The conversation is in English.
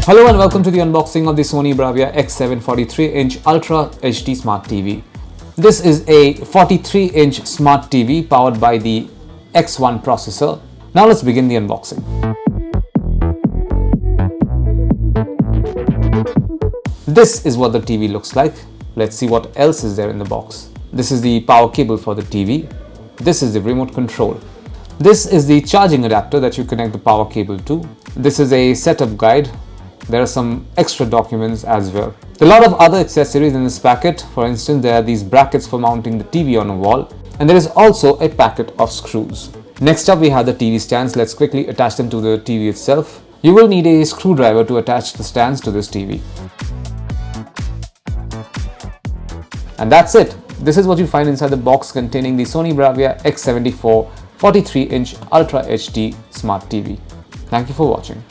Hello and welcome to the unboxing of the Sony Bravia X74 43-inch Ultra HD Smart TV. This is a 43-inch smart TV powered by the X1 processor. Now let's begin the unboxing. This is what the TV looks like. Let's see what else is there in the box. This is the power cable for the TV. This is the remote control. This is the charging adapter that you connect the power cable to. This is a setup guide. There are some extra documents as well. There are a lot of other accessories in this packet. For instance, there are these brackets for mounting the TV on a wall, and there is also a packet of screws. Next up we have the TV stands. Let's quickly attach them to the TV itself. You will need a screwdriver to attach the stands to this TV. And that's it. This is what you find inside the box containing the Sony Bravia X74 43-inch Ultra HD Smart TV. Thank you for watching.